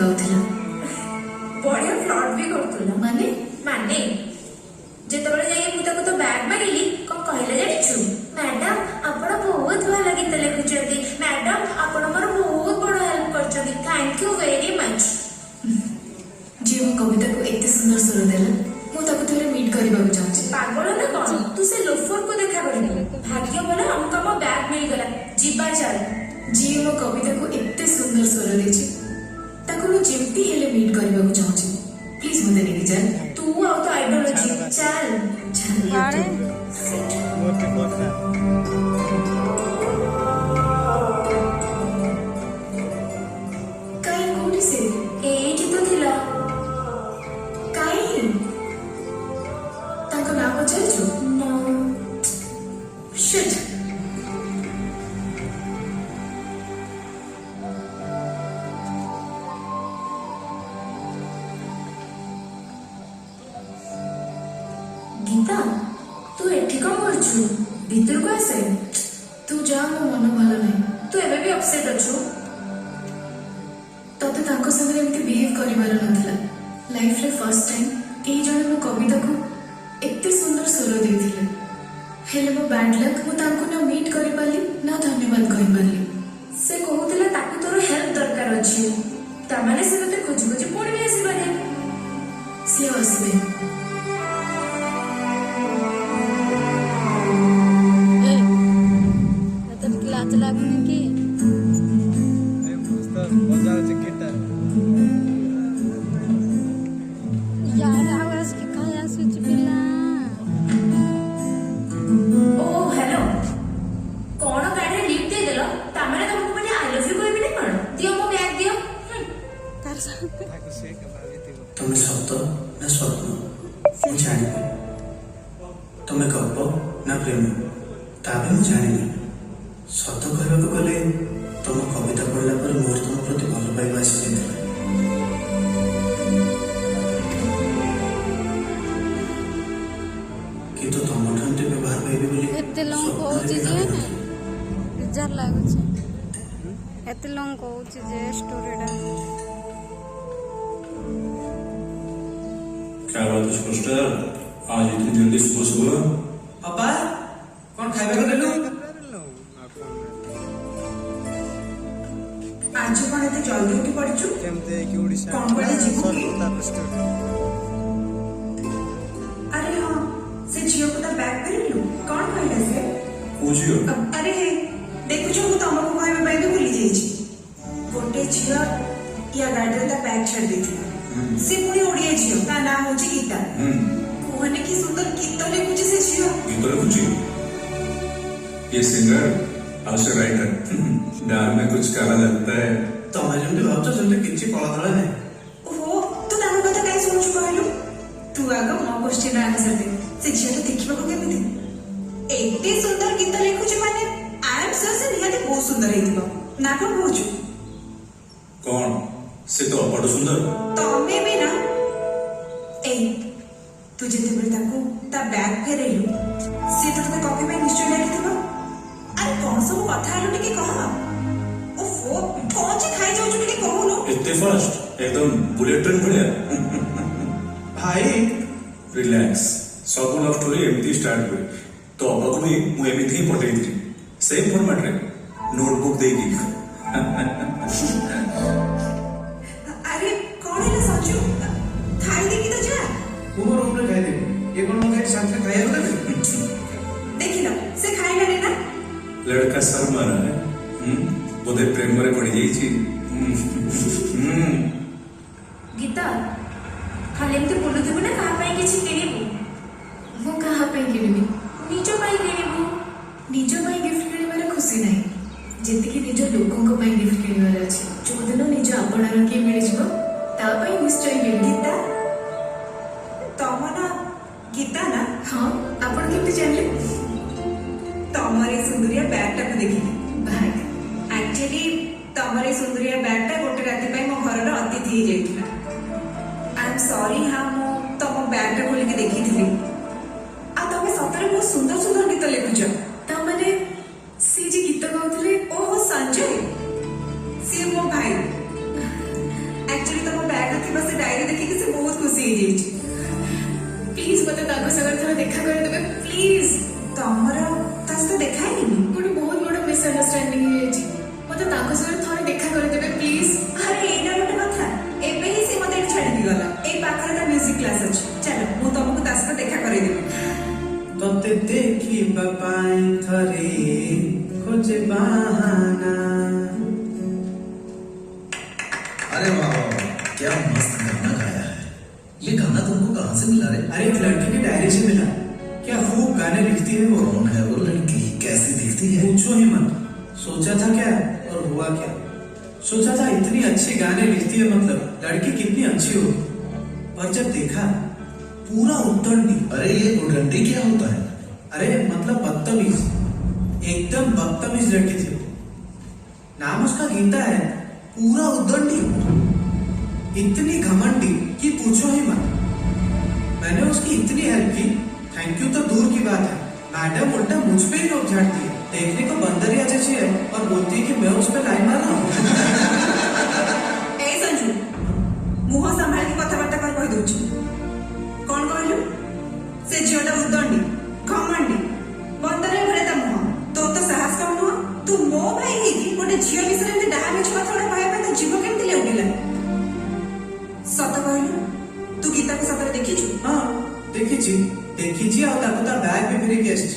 गाउथिला बढ़िया फ्लॉट भी करतुला माने माने जेतबेले जाई मु ताको तो बैग मारिली कौन कहले जानिछु मैडम आपण बहुत भल गीत लिखुचंती मैडम आपण मोर बहुत बड़ हेल्प करचंती थैंक यू वेरी मच जी मो कविता को एते सुंदर स्वर देला मु ताको थोड़े मीट करबा चाहूची पागल ना कौन तू से लोफर को देखा करबी भाग्य बोला हमका मो बैग मिल गला जीबा चल जी मो कविता को एते सुंदर स्वर देछि ताको मु जेमती हेले मीट करबा चाहूची प्लीज मते नेकी जा तू आउ तो आइडियोलॉजी चल चल काई कोठी से एठी तो थिला काई ताको ना पछाइछु नो शिट गीता तू एठी कौन करछु भीतर को आसे तू जा मो मन भलो नहीं तू एबे भी अपसेट अछु तते ताको संगे एमती बिहेव करिवार नथिला लाइफ रे फर्स्ट टाइम एई जणे मो कविता को एते सुंदर स्वर देथिले हेले मो बैड लक मु ताको ना मीट करि पाली ना धन्यवाद कहि पाली से कहूतिला ताकू तोर हेल्प दरकार अछि ता माने से तते खोज खोज पुणी भी आसी बारे से असबे लाज लागुनी कि यार आवाज के खाया सुच पिला ओ हेलो कोन गाड़ी लिफ्ट दे देलो ता माने तुमको माने आई लव यू कहबी नै कोन दियो मो बैग दियो तार संग तुम सत ना स्वप्न मु जानी तुम गप ना प्रेम ताबे मु जानी सत कहवाक गले तुम कविता पढ़ला पर मोर तुम प्रति भल पाइबा आसी जाइला किंतु तुम ठंडे व्यवहार पाइबे बोली एते लंग कहउची जे ना बिजार लागुची एते लंग कहउची जे स्टोरीटा क्या बात है सुपरस्टार आज इतनी जल्दी सुबह सुबह पापा कौन खाइबा को देलु आज कोन एते जल्दी उठी पड़छु केमते कि ओडिसा कोन बड़े जीवो की तापर स्टोरी अरे हां से जियो को ता बैग करिलु कोन कहले से पूछियो अरे हे देखु जो मु तमको कहबे बैग भूली जाईची गोटे जियो या गाड़ी ता बैग छड़ देथिला से पुनी ओडिया जियो ता नाम होची गीता कोहने की सुंदर गीत लिखुची से जियो गीत लिखुची ये सिंगर आशा राइटर डाल में कुछ काला लगता है तमे जंदे भावच जंदे किछि कला धळे नै ओहो तू तानो कथा काई सोचु कहलु तू आग मो क्वेश्चन आंसर दे से जियो तो देखिबा को केमिति एते सुंदर गीत लिखुची माने आई एम सो से निहाते बहुत सुंदर हेतिबो ना को कहूछु कौन से तो बड़ सुंदर तमे भी ना ए तू जेते बड़े ताको ता बैग फेरेलु से तो तते कॉपी में निश्चय लिखिथिबो अरे कौन सब कथा आलु टिके कह ओफो कौन जे खाई जाउ टिके कहू नो इतने फास्ट एकदम बुलेट ट्रेन बढ़िया भाई रिलैक्स सब लव स्टोरी एमती स्टार्ट हुए तो अब भी मु एमती ही पठेई थी सेम फॉर्मेट रे नोटबुक देगी अरे कौन है संजू खाई देखी तो जा तुम रूम रे खाइ दे ये कोन मगे साथ में खाया होता देखी ना से खाई ना ना लड़का शर्मा रहा है बोधे प्रेम में पड़ जाइए गीता खाली एमती बोलुथिबु ना कहा पाई किछि किनिबु मो कहा पे किनिबी निज पाई किनिबु निज पाई गिफ्ट किनिबार खुशी नाही जेति कि निज लोकन को पाई गिफ्ट किनिबार अछि जो दिन निज आपणार के मिल जिवो ता पाई निश्चय किनिबी गीता तम ना गीता ना हां आपण केमति जानले तमरे सुंदरिया बैगटा को देखिली बैग एक्चुअली तमरे सुंदरिया बैगटा गोटे राति पई मो घर रो अतिथि ही जाइतिला आई एम सॉरी हां मो तम बैगटा खोली के देखिथिली आ तमे सतरे बहुत सुंदर सुंदर गीत लिखुछ ता माने सी जी गीत गाउतले ओहो संजय सी मो भाई एक्चुअली ହେଇଯାଇଛି। ପ୍ଲିଜ ମତେ ତାଙ୍କ ସାଙ୍ଗରେ ଥରେ ଦେଖା କରିଦେବେ ପ୍ଲିଜ। ତମର ତା ସହିତ ଦେଖା ହେଇନି? ଗୋଟେ ବହୁତ ବଡ ମିସଅଣ୍ଡରଷ୍ଟାଣ୍ଡିଂ ହେଇଯାଇଛି, ମତେ ତାଙ୍କ ସାଙ୍ଗରେ ଥରେ ଦେଖା କରିଦେବେ ପ୍ଲିଜ। ଆରେ ଏଇଟା ଗୋଟେ କଥା, ଏବେ ହିଁ ସେ ମତେ ଏଠି ଛାଡିକି ଗଲା। ଏଇ ପାଖରେ ତା ମ୍ୟୁଜିକ କ୍ଲାସ ଅଛି, ଚାଲ ମୁଁ ତମକୁ ତା ସହିତ ଦେଖା କରେଇଦେବି। ତତେ ଦେଖିବା ପାଇଁ ଥରେ ଖୋଜେ ବାହାନା। अरे वाह वाह वाह, क्या मस्त गाना गाया है। ये गाना तुमको कहाँ से मिला रे? अरे एक लड़की की डायरी से मिला। क्या खूब गाने लिखती है वो। कौन है वो लड़की, कैसी दिखती है? पूछो ही मत। सोचा था क्या और हुआ क्या। सोचा था इतनी अच्छी गाने लिखती है, मतलब लड़की कितनी अच्छी हो, पर जब देखा पूरा उद्दंडी। अरे ये उद्दंडी क्या होता है? अरे मतलब बदतमीज, एकदम बदतमीज लड़की थी वो। नाम उसका गीता है। पूरा उद्दंडी, इतनी घमंडी कि पूछो ही मत। मैंने उसकी इतनी हेल्प की, थैंक यू तो दूर की बात है, मैडम उल्टा मुझ पे ही रोक झाड़ती है। देखने को बंदरिया जैसी है और बोलती है कि मैं उस पर लाइन मार रहा हूँ। ए संजू, मुह संभाल के कथबार्ता कर कहि दउछि। कौन कहलु? से झियोटा उद्दंडी, घमंडी, बंदरे भरे ता मुह। तो साहस कम नुह। तू मो भाई ହେଇକି ଗୋଟେ ଝିଅ ବିଷୟରେ ଏମିତି ଡାହା ମିଛ କଥା ଗୁଡା କହିବା ପାଇଁ ତ ଜୀବ କେମିତି ଲେଉଟିଲା? ସତ କହିଲୁ, ତୁ ଗୀତାକୁ ସତରେ ଦେଖିଛୁ? हाँ देखी जी, देखी जी। और ताको ता बैग भी फिर के आसी।